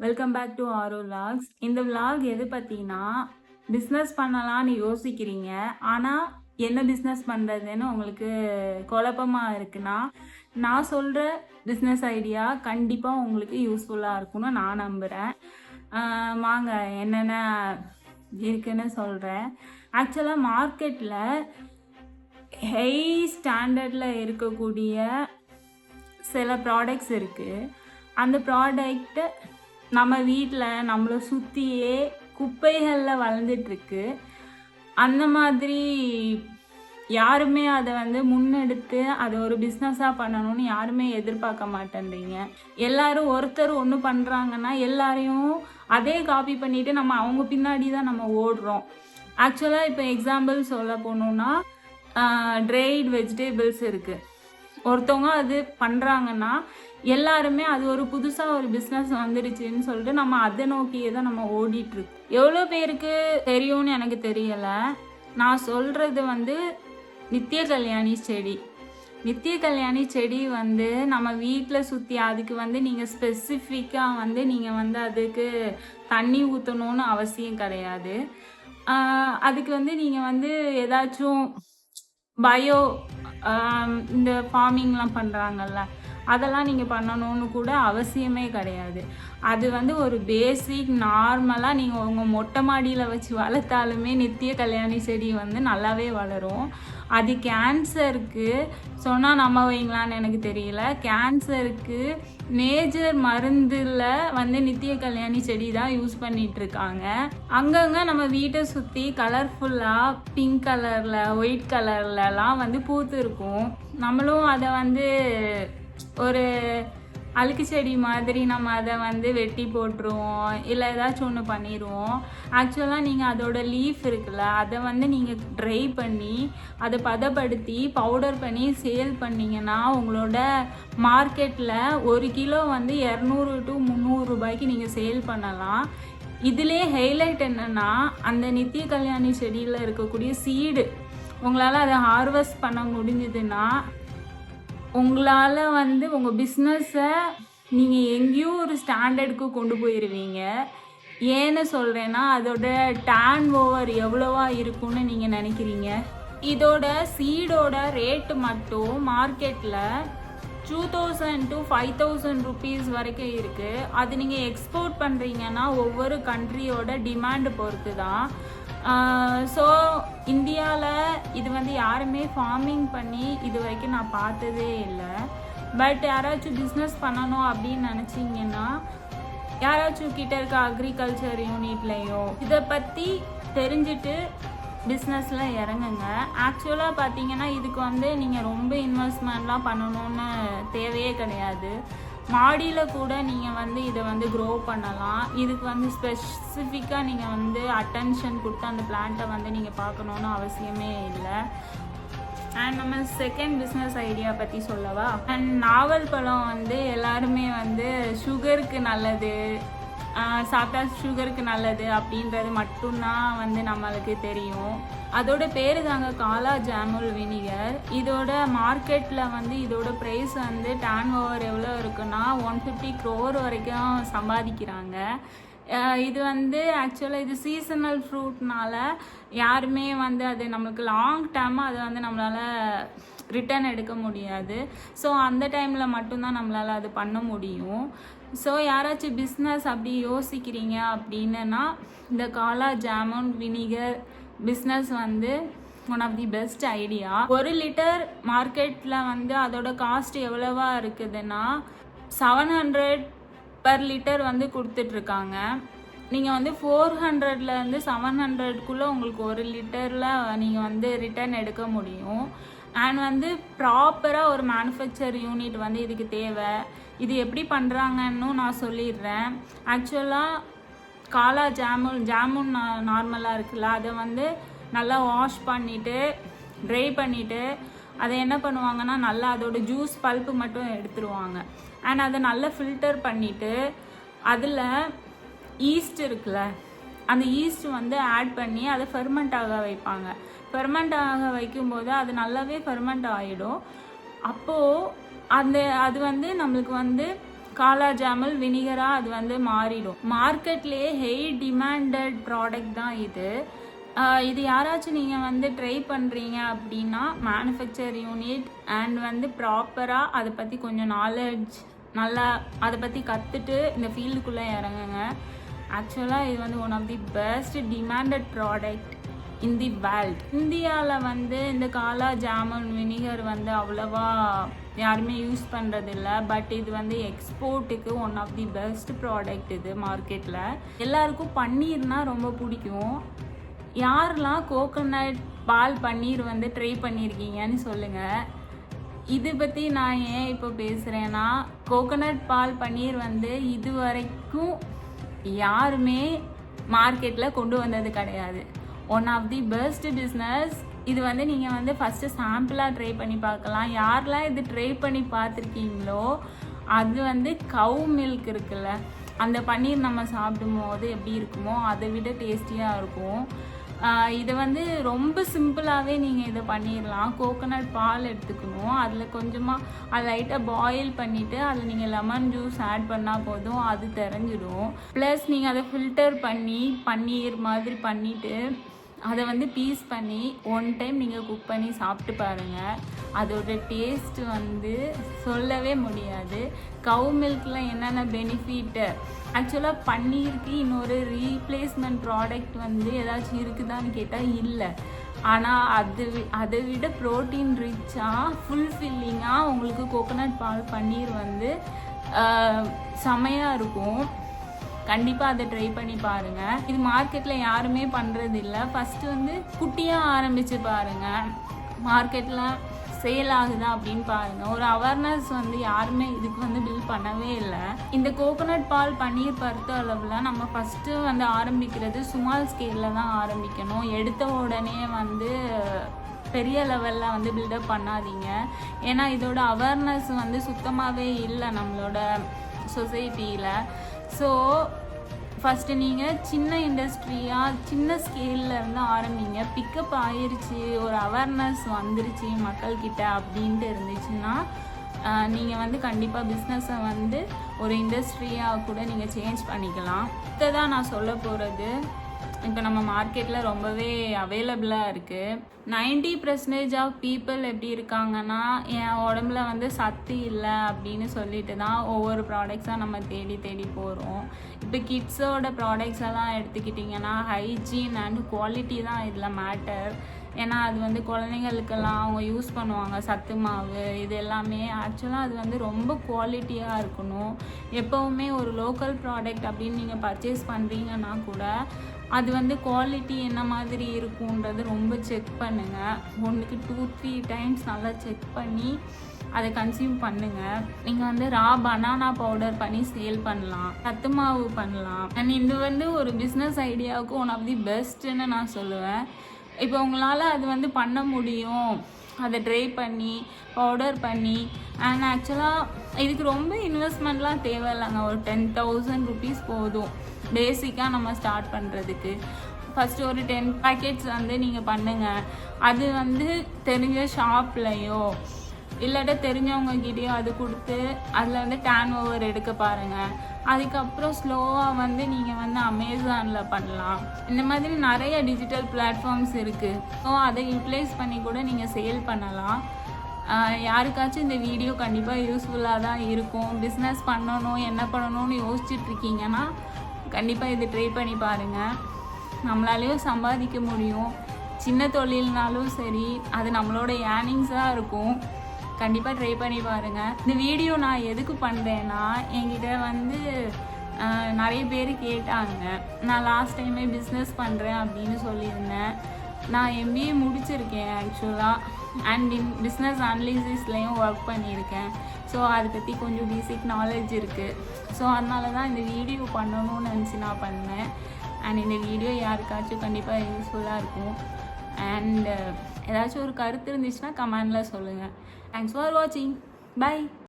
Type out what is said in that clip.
Welcome back to Arrow vlogs. இந்த vlog எது பற்றினா, பிஸ்னஸ் பண்ணலான்னு யோசிக்கிறீங்க, ஆனால் என்ன பிஸ்னஸ் பண்ணுறதுன்னு உங்களுக்கு குழப்பமாக இருக்குன்னா, நான் சொல்கிற பிஸ்னஸ் ஐடியா கண்டிப்பாக உங்களுக்கு யூஸ்ஃபுல்லாக இருக்கும்னு நான் நம்புகிறேன். வாங்க என்னென்ன இருக்குன்னு சொல்கிறேன். ஆக்சுவலாக மார்க்கெட்டில் ஹை ஸ்டாண்டர்டில் இருக்கக்கூடிய சில ப்ராடக்ட்ஸ் இருக்குது. அந்த ப்ராடக்ட்டு நம்ம வீட்டில் நம்மளை சுற்றியே குப்பைகளில் வளர்ந்துட்டுருக்கு. அந்த மாதிரி யாருமே அதை முன்னெடுத்து அதை ஒரு பிஸ்னஸாக பண்ணணும்னு யாருமே எதிர்பார்க்க மாட்டேன்றீங்க. எல்லாரும் ஒருத்தர் ஒன்று பண்ணுறாங்கன்னா எல்லாரையும் அதே காப்பி பண்ணிவிட்டு நம்ம அவங்க பின்னாடி தான் நம்ம ஓடுறோம். ஆக்சுவலாக இப்போ எக்ஸாம்பிள் சொல்ல போனோம்னா, ட்ரைட் வெஜிடபிள்ஸ் இருக்குது. ஒருத்தவங்க அது பண்ணுறாங்கன்னா எல்லாருமே அது ஒரு புதுசாக ஒரு பிஸ்னஸ் வந்துடுச்சுன்னு சொல்லிட்டு நம்ம அதை நோக்கியே தான் நம்ம ஓடிட்டுருக்கு. எவ்வளோ பேருக்கு தெரியும்னு எனக்கு தெரியலை. நான் சொல்கிறது நித்திய கல்யாணி செடி. நித்திய கல்யாணி செடி நம்ம வீட்டில் சுற்றி அதுக்கு நீங்கள் ஸ்பெசிஃபிக்காக நீங்கள் அதுக்கு தண்ணி ஊற்றணும்னு அவசியம் கிடையாது. அதுக்கு நீங்கள் ஏதாச்சும் பயோ இந்த ஃபார்மிங்லாம் பண்ணுறாங்கல்ல, அதெல்லாம் நீங்கள் பண்ணணும்னு கூட அவசியமே கிடையாது. அது ஒரு பேசிக் நார்மலாக நீங்கள் உங்கள் மொட்டை மாடியில் வச்சு வளர்த்தாலுமே நித்திய கல்யாணி செடி நல்லாவே வளரும். அது கேன்சருக்கு சொன்னால் நம்ப வைங்களான்னு எனக்கு தெரியல. கேன்சருக்கு மேஜர் மருந்தில் நித்திய கல்யாணி செடி தான் யூஸ் பண்ணிகிட்ருக்காங்க. அங்கங்கே நம்ம வீட்டை சுற்றி கலர்ஃபுல்லாக பிங்க் கலரில் ஒயிட் கலர்லலாம் பூத்து இருக்கும். நம்மளும் அதை ஒரு அழுக்கு செடி மாதிரி நம்ம அதை வெட்டி போட்டுருவோம், இல்லை ஏதாச்சும் ஒன்று பண்ணிடுவோம். ஆக்சுவலாக நீங்கள் அதோட லீஃப் இருக்குல்ல, அதை நீங்கள் ட்ரை பண்ணி அதை பதப்படுத்தி பவுடர் பண்ணி சேல் பண்ணிங்கன்னா உங்களோட மார்க்கெட்டில் 1 கிலோ 200 to 300 ரூபாய்க்கு நீங்கள் சேல் பண்ணலாம். இதிலே ஹைலைட் என்னென்னா, அந்த நித்திய கல்யாணி செடியில் இருக்கக்கூடிய சீடு உங்களால் அதை ஹார்வெஸ்ட் பண்ண முடிஞ்சதுன்னா உங்களால் உங்கள் பிஸ்னஸை நீங்கள் எங்கேயோ ஒரு ஸ்டாண்டர்டுக்கு கொண்டு போயிடுவீங்க. ஏன்னு சொல்கிறேன்னா, அதோட டர்ன் ஓவர் எவ்வளோவா இருக்கும்னு நீங்கள் நினைக்கிறீங்க? இதோட சீடோட ரேட்டு மட்டும் மார்க்கெட்டில் 2000 to 5000 ருபீஸ் வரைக்கும் இருக்குது. அது நீங்கள் எக்ஸ்போர்ட் பண்ணுறீங்கன்னா ஒவ்வொரு கண்ட்ரியோட டிமாண்டு பொறுத்து தான். ஸோ இந்தியாவில் இது யாருமே ஃபார்மிங் பண்ணி இது வரைக்கும் நான் பார்த்ததே இல்லை. பட் யாராச்சும் பிஸ்னஸ் பண்ணணும் அப்படின்னு நினச்சிங்கன்னா யாராச்சும் கிட்ட இருக்க அக்ரிகல்ச்சர் யூனிட்லேயோ இதை பற்றி தெரிஞ்சுட்டு பிஸ்னஸில் இறங்குங்க. ஆக்சுவலாக பார்த்தீங்கன்னா இதுக்கு நீங்கள் ரொம்ப இன்வெஸ்ட்மெண்ட்லாம் பண்ணணுன்னு தேவையே கிடையாது. மாடியில் கூட நீங்கள் இதை க்ரோ பண்ணலாம். இதுக்கு ஸ்பெசிஃபிக்காக நீங்கள் அட்டென்ஷன் கொடுத்து அந்த பிளான்ட்டை நீங்கள் பார்க்கணுன்னு அவசியமே இல்லை. அண்ட் நம்ம செகண்ட் பிஸ்னஸ் ஐடியா பற்றி சொல்லவா? அண்ட் நாவல் பழம் எல்லாருமே சுகருக்கு நல்லது, சாப்பிட்டா சுகருக்கு நல்லது அப்படின்றது மட்டும்தான் நம்மளுக்கு தெரியும். அதோட பேர் தாங்க காலா ஜாமுல் வினிகர். இதோட மார்க்கெட்டில் இதோட ப்ரைஸ் டர்ன் ஓவர் எவ்வளோ இருக்குன்னா 150 crore வரைக்கும் சம்பாதிக்கிறாங்க. இது ஆக்சுவலாக இது சீசனல் ஃப்ரூட்னால யாருமே அது நம்மளுக்கு லாங் டேர்மாக அது நம்மளால் ரிட்டர்ன் எடுக்க முடியாது. ஸோ அந்த டைமில் மட்டும்தான் நம்மளால் அது பண்ண முடியும். ஸோ யாராச்சும் பிஸ்னஸ் அப்படி யோசிக்கிறீங்க அப்படின்னா இந்த kala jamun vinegar business one of the best idea. 1 litre மார்க்கெட்டில் அதோட காஸ்ட் எவ்வளவா இருக்குதுன்னா 700 per லிட்டர் கொடுத்துட்ருக்காங்க. நீங்கள் 400லேருந்து 700க்குள்ளே உங்களுக்கு 1 லிட்டரில் நீங்கள் ரிட்டர்ன் எடுக்க முடியும். அண்ட் ப்ராப்பராக ஒரு மேனுஃபேக்சர் யூனிட் இதுக்கு தேவை. இது எப்படி பண்ணுறாங்கன்னு நான் சொல்லிடுறேன். ஆக்சுவலாக காலா ஜாமுன் நார்மலாக இருக்குல்ல, அதை நல்லா வாஷ் பண்ணிவிட்டு ட்ரை பண்ணிவிட்டு அதை என்ன பண்ணுவாங்கன்னா நல்லா அதோட ஜூஸ் பல்ப்பு மட்டும் எடுத்துருவாங்க. அண்ட் அதை நல்லா ஃபில்டர் பண்ணிவிட்டு அதில் ஈஸ்ட் இருக்குல்ல, அந்த ஈஸ்ட் ஆட் பண்ணி அதை ஃபெர்மெண்ட் ஆக வைப்பாங்க. ஃபெர்மெண்ட் ஆக வைக்கும்போது அது நல்லாவே ஃபெர்மெண்ட் ஆகிடும். அப்போது அது நம்மளுக்கு காலா ஜாமுல் வினிகராக அது வந்து மாறிடும். மார்க்கெட்லேயே டிமாண்டட் ப்ராடக்ட் தான் இது. இது யாராச்சும் நீங்கள் வந்து ட்ரை பண்ணுறீங்க அப்படின்னா மேனுஃபேக்சர் யூனிட் அண்ட் வந்து ப்ராப்பராக அதை பற்றி கொஞ்சம் நாலேஜ் நல்லா அதை பற்றி கற்றுட்டு இந்த ஃபீல்டுக்குள்ளே இறங்குங்க. ஆக்சுவலாக இது வந்து one of the best demanded product in the world. இந்தியாவில் வந்து இந்த காலா ஜாமுன் வினிகர் வந்து அவ்வளோவா யாருமே யூஸ் பண்ணுறதில்ல. பட் இது வந்து எக்ஸ்போர்ட்டுக்கு one of the best product இது மார்க்கெட்டில். எல்லாருக்கும் பன்னீர்னால் ரொம்ப பிடிக்கும். யாரெல்லாம் கோகோனட் பால் பன்னீர் வந்து ட்ரை பண்ணியிருக்கீங்கன்னு சொல்லுங்கள். இது பற்றி நான் ஏன் இப்போ பேசுகிறேன்னா, கோகோனட் பால் பன்னீர் வந்து இது வரைக்கும் யாருமே மார்க்கெட்டில் கொண்டு வந்தது கிடையாது. One of the best business இது வந்து நீங்கள் வந்து ஃபஸ்ட்டு சாம்பிளாக ட்ரை பண்ணி பார்க்கலாம். யாரெல்லாம் இது ட்ரை பண்ணி பார்த்துருக்கீங்களோ அது வந்து கவு மில்க் இருக்குல்ல, அந்த பன்னீர் நம்ம சாப்பிடும் போது எப்படி இருக்குமோ அதை விட டேஸ்டியாக இருக்கும். இதை வந்து ரொம்ப சிம்பிளாகவே நீங்கள் இதை பண்ணிடலாம். கோகோனட் பால் எடுத்துக்கணும், அதில் கொஞ்சமாக அதை லைட்டாக பாயில் பண்ணிவிட்டு அதில் நீங்கள் லெமன் ஜூஸ் ஆட் பண்ணால் போதும், அது தெரிஞ்சிடும். ப்ளஸ் நீங்கள் அதை ஃபில்டர் பண்ணி பன்னீர் மாதிரி பண்ணிவிட்டு அதை வந்து பீஸ் பண்ணி ஒன் டைம் நீங்கள் குக் பண்ணி சாப்பிட்டு பாருங்கள். அதோட டேஸ்ட் வந்து சொல்லவே முடியாது. கவு மில்கில் என்னென்ன பெனிஃபிட்டு, ஆக்சுவலாக பன்னீருக்கு இன்னொரு ரீப்ளேஸ்மெண்ட் ப்ராடக்ட் வந்து ஏதாச்சும் இருக்குதான்னு கேட்டால் இல்லை. ஆனால் அதை விட ப்ரோட்டீன் ரிச்சாக ஃபுல்ஃபில்லிங்காக உங்களுக்கு கோகோனட் பால் பன்னீர் வந்து செமையாக இருக்கும். கண்டிப்பாக அதை ட்ரை பண்ணி பாருங்கள். இது மார்க்கெட்டில் யாருமே பண்ணுறது இல்லை. ஃபஸ்ட்டு வந்து குட்டியாக ஆரம்பித்து பாருங்கள், மார்க்கெட்டில் சேல் ஆகுதா அப்படின்னு பாருங்கள். ஒரு அவேர்னஸ் வந்து யாருமே இதுக்கு வந்து பில்ட் பண்ணவே இல்லை. இந்த கோகோனட் பால் பன்னீர் பொறுத்த அளவில் நம்ம ஃபஸ்ட்டு வந்து ஆரம்பிக்கிறது ஸ்மால் ஸ்கேலில் தான் ஆரம்பிக்கணும். எடுத்த உடனே வந்து பெரிய லெவலில் வந்து பில்டப் பண்ணாதீங்க. ஏன்னா இதோட அவேர்னஸ் வந்து சுத்தமாகவே இல்லை நம்மளோட சொசைட்டியில். ஸோ ஃபஸ்ட்டு நீங்கள் சின்ன இண்டஸ்ட்ரியாக சின்ன ஸ்கேலில் இருந்து ஆரம்பிங்க. பிக்கப் ஆயிடுச்சு, ஒரு அவேர்னஸ் வந்துருச்சு மக்கள்கிட்ட அப்படின்ட்டு இருந்துச்சுன்னா நீங்கள் வந்து கண்டிப்பாக பிஸ்னஸை வந்து ஒரு இண்டஸ்ட்ரியாக கூட நீங்கள் சேஞ்ச் பண்ணிக்கலாம். இதை தான் நான் சொல்ல போகிறது. இப்போ நம்ம மார்க்கெட்டில் ரொம்பவே அவைலபிளாக இருக்குது. 90% ஆஃப் பீப்புள் எப்படி இருக்காங்கன்னா, என் உடம்புல வந்து சத்து இல்லை அப்படின்னு சொல்லிட்டு தான் ஒவ்வொரு ப்ராடக்ட்ஸாக நம்ம தேடி தேடி போகிறோம். இப்போ கிட்ஸோட ப்ராடக்ட்ஸ் எல்லாம் எடுத்துக்கிட்டிங்கன்னா ஹைஜீன் அண்ட் குவாலிட்டி தான் இதில் மேட்டர். ஏன்னா அது வந்து குழந்தைங்களுக்கெல்லாம் அவங்க யூஸ் பண்ணுவாங்க. சத்து மாவு இது எல்லாமே ஆக்சுவலாக அது வந்து ரொம்ப குவாலிட்டியாக இருக்கணும். எப்போவுமே ஒரு லோக்கல் ப்ராடக்ட் அப்படின்னு நீங்கள் பர்ச்சேஸ் பண்ணுறீங்கன்னா கூட அது வந்து குவாலிட்டி என்ன மாதிரி இருக்குன்றது ரொம்ப செக் பண்ணுங்கள். 1-2-3 டைம்ஸ் நல்லா செக் பண்ணி அதை கன்சியூம் பண்ணுங்கள். நீங்கள் வந்து ரா பனானா பவுடர் பண்ணி சேல் பண்ணலாம், சத்து மாவு பண்ணலாம். அண்ட் இது வந்து ஒரு பிஸ்னஸ் ஐடியாவுக்கு ஒன் ஆஃப் தி பெஸ்ட்டுன்னு நான் சொல்லுவேன். இப்போ உங்களால் அது வந்து பண்ண முடியும், அதை ட்ரை பண்ணி பவுடர் பண்ணி. அண்ட் ஆக்சுவலாக இதுக்கு ரொம்ப இன்வெஸ்ட்மெண்ட்லாம் தேவையில்லைங்க. ஒரு 10,000 rupees போதும் பேசிக்காக நம்ம ஸ்டார்ட் பண்ணுறதுக்கு. ஃபஸ்ட்டு ஒரு 10 packets வந்து நீங்கள் பண்ணுங்கள். அது வந்து தெரிஞ்ச ஷாப்லையோ இல்லாட்ட தெரிஞ்சவங்ககிட்டயோ அது கொடுத்து அதில் வந்து டேர்ன் ஓவர் எடுக்க பாருங்கள். அதுக்கப்புறம் ஸ்லோவாக வந்து நீங்கள் வந்து அமேசானில் பண்ணலாம். இந்த மாதிரி நிறைய டிஜிட்டல் பிளாட்ஃபார்ம்ஸ் இருக்குது. ஸோ அதை யூட்டிலைஸ் பண்ணி கூட நீங்கள் சேல் பண்ணலாம். யாருக்காச்சும் இந்த வீடியோ கண்டிப்பாக யூஸ்ஃபுல்லாக தான் இருக்கும். பிஸ்னஸ் பண்ணணும், என்ன பண்ணணும்னு யோசிச்சுட்ருக்கீங்கன்னா கண்டிப்பாக இது ட்ரை பண்ணி பாருங்கள். நம்மளாலேயும் சம்பாதிக்க முடியும். சின்ன தொழில்னாலும் சரி, அது நம்மளோட ஏர்னிங்ஸாக இருக்கும். கண்டிப்பாக ட்ரை பண்ணி பாருங்கள். இந்த வீடியோ நான் எதுக்கு பண்ணுறேன்னா, என்கிட்ட வந்து நிறைய பேர் கேட்டாங்க, நான் லாஸ்ட் டைமே பிஸ்னஸ் பண்ணுறேன் அப்படின்னு சொல்லியிருந்தேன். நான் MBA முடிச்சிருக்கேன் ஆக்சுவலாக. அண்ட் பிஸ்னஸ் அனலிசிஸ்லேயும் ஒர்க் பண்ணியிருக்கேன். ஸோ அதை பற்றி கொஞ்சம் பேசிக் நாலேஜ் இருக்குது. ஸோ அதனால தான் இந்த வீடியோ பண்ணணும்னு நினச்சி நான் பண்ணேன். அண்ட் இந்த வீடியோ யாருக்காச்சும் கண்டிப்பாக யூஸ்ஃபுல்லாக இருக்கும். அண்ட் ஏதாச்சும் ஒரு கருத்து இருந்துச்சுன்னா கமெண்டில் சொல்லுங்கள். தேங்க்ஸ் ஃபார் வாட்சிங். பை.